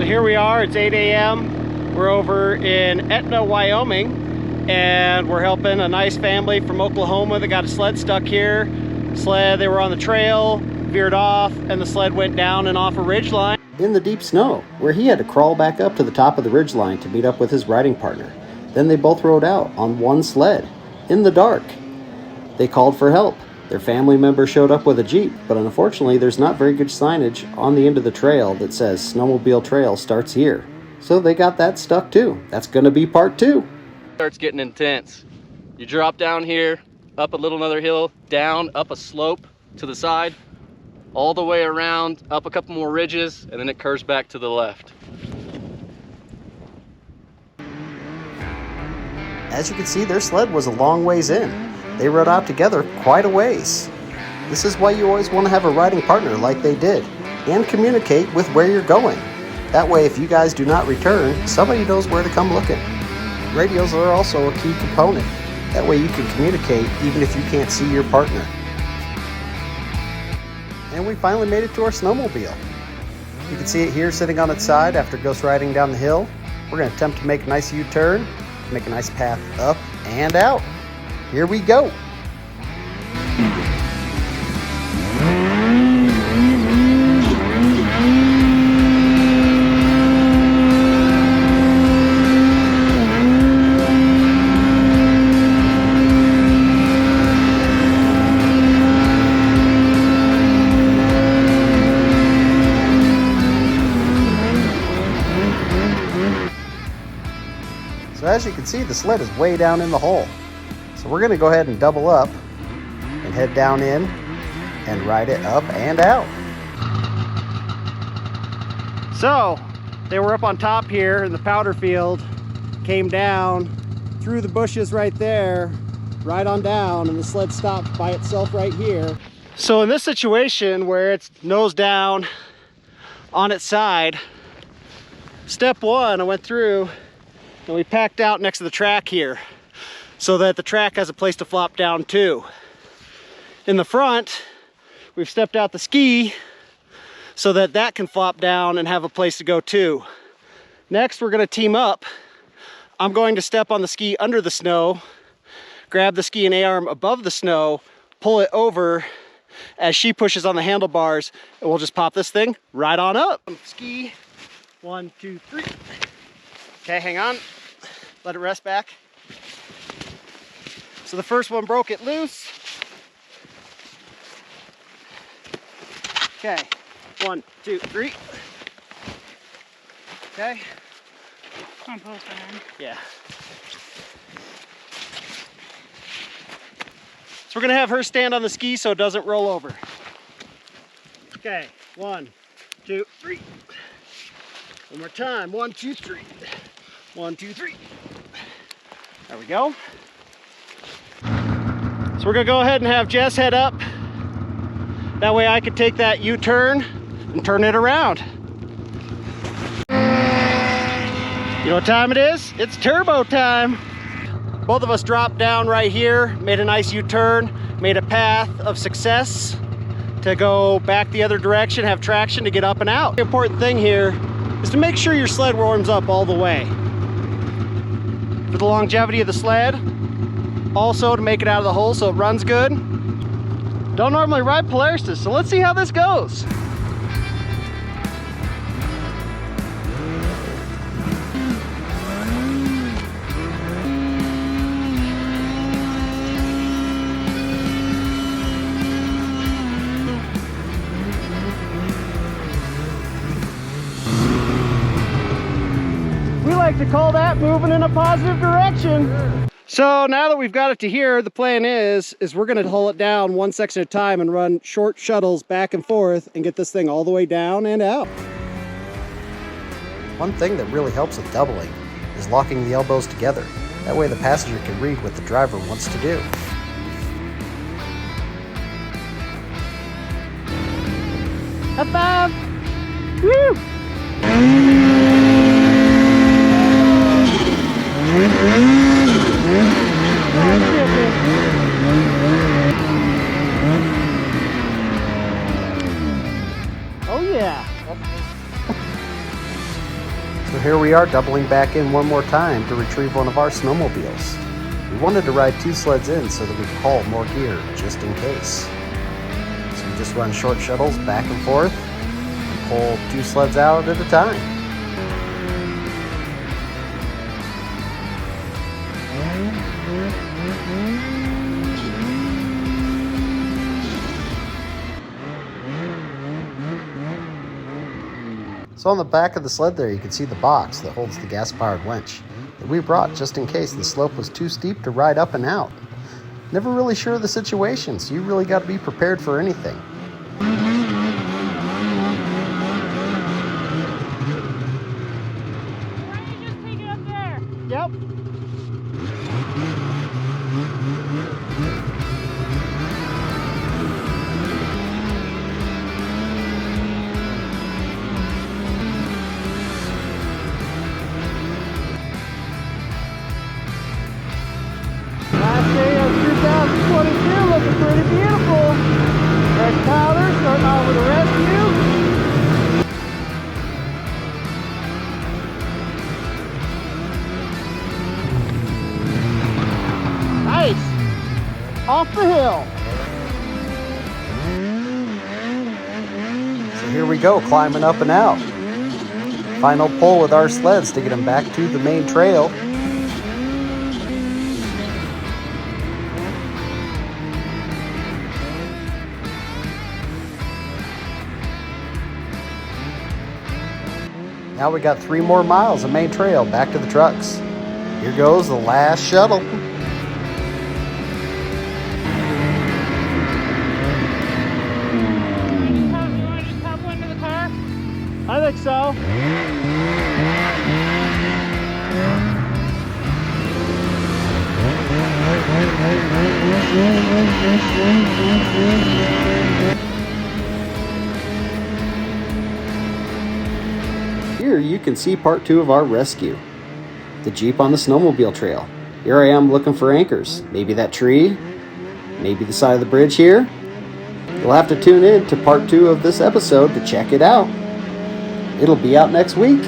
So here we are, it's 8 a.m. We're over in Etna, Wyoming, and we're helping a nice family from Oklahoma that got a sled stuck here. They were on the trail, veered off, and the sled went down and off a ridgeline in the deep snow, where he had to crawl back up to the top of the ridgeline to meet up with his riding partner. Then they both rode out on one sled, in the dark. They called for help. Their family member showed up with a Jeep, but unfortunately there's not very good signage on the end of the trail that says Snowmobile Trail starts here. So they got that stuck too. That's gonna be part 2. Starts getting intense. You drop down here, up a little another hill, down, up a slope to the side, all the way around, up a couple more ridges, and then it curves back to the left. As you can see, their sled was a long ways in. They rode out together quite a ways. This is why you always want to have a riding partner like they did, and communicate with where you're going. That way, if you guys do not return, somebody knows where to come looking. Radios are also a key component. That way you can communicate even if you can't see your partner. And we finally made it to our snowmobile. You can see it here sitting on its side after ghost riding down the hill. We're going to attempt to make a nice U-turn, make a nice path up and out. Here we go. So as you can see, the sled is way down in the hole. So we're going to go ahead and double up and head down in and ride it up and out. So they were up on top here in the powder field, came down through the bushes right there, right on down, and the sled stopped by itself right here. So in this situation where it's nose down on its side, step one, I went through and we packed out next to the track here so that the track has a place to flop down too. In the front, we've stepped out the ski so that that can flop down and have a place to go too. Next, we're gonna team up. I'm going to step on the ski under the snow, grab the ski and A-arm above the snow, pull it over as she pushes on the handlebars, and we'll just pop this thing right on up. Ski, 1, 2, 3. Okay, hang on, let it rest back. So the first one broke it loose. Okay, 1, 2, 3. Okay. On both ends. Yeah. So we're gonna have her stand on the ski so it doesn't roll over. Okay, 1, 2, 3. One more time, 1, 2, 3. 1, 2, 3. There we go. So we're gonna go ahead and have Jess head up. That way I could take that U-turn and turn it around. You know what time it is? It's turbo time. Both of us dropped down right here, made a nice U-turn, made a path of success to go back the other direction, have traction to get up and out. The important thing here is to make sure your sled warms up all the way. For the longevity of the sled, also to make it out of the hole so it runs good. Don't normally ride Polaris, so let's see how this goes. We like to call that moving in a positive direction. So now that we've got it to here, the plan is we're gonna hull it down one section at a time and run short shuttles back and forth and get this thing all the way down and out. One thing that really helps with doubling is locking the elbows together. That way the passenger can read what the driver wants to do. High five! Woo! Oh yeah. So here we are doubling back in one more time to retrieve one of our snowmobiles. We wanted to ride 2 sleds in so that we could haul more gear just in case. So we just run short shuttles back and forth and pull 2 sleds out at a time. So on the back of the sled there, you can see the box that holds the gas-powered winch that we brought just in case the slope was too steep to ride up and out. Never really sure of the situation, so you really got to be prepared for anything. Why don't you just take it up there? Yep. Last day of 2022 looking pretty beautiful. Fresh powder starting off with a rescue. Nice! Off the hill. So here we go, climbing up and out. Final pull with our sleds to get them back to the main trail. Now we got 3 more miles of main trail back to the trucks. Here goes the last shuttle. You want to just hop into the car? I think so. Here you can see part 2 of our rescue. The Jeep on the snowmobile trail. Here I am looking for anchors. Maybe that tree, maybe the side of the bridge here. You'll have to tune in to part 2 of this episode to check it out. It'll be out next week.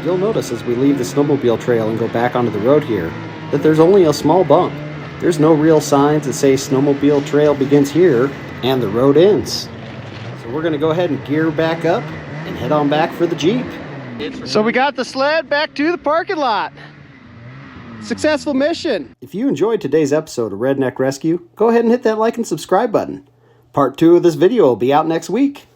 You'll notice as we leave the snowmobile trail and go back onto the road here that there's only a small bump. There's no real signs that say snowmobile trail begins here and the road ends. So we're going to go ahead and gear back up and head on back for the Jeep. So we got the sled back to the parking lot. Successful mission. If you enjoyed today's episode of Redneck Rescue, go ahead and hit that like and subscribe button. Part 2 of this video will be out next week.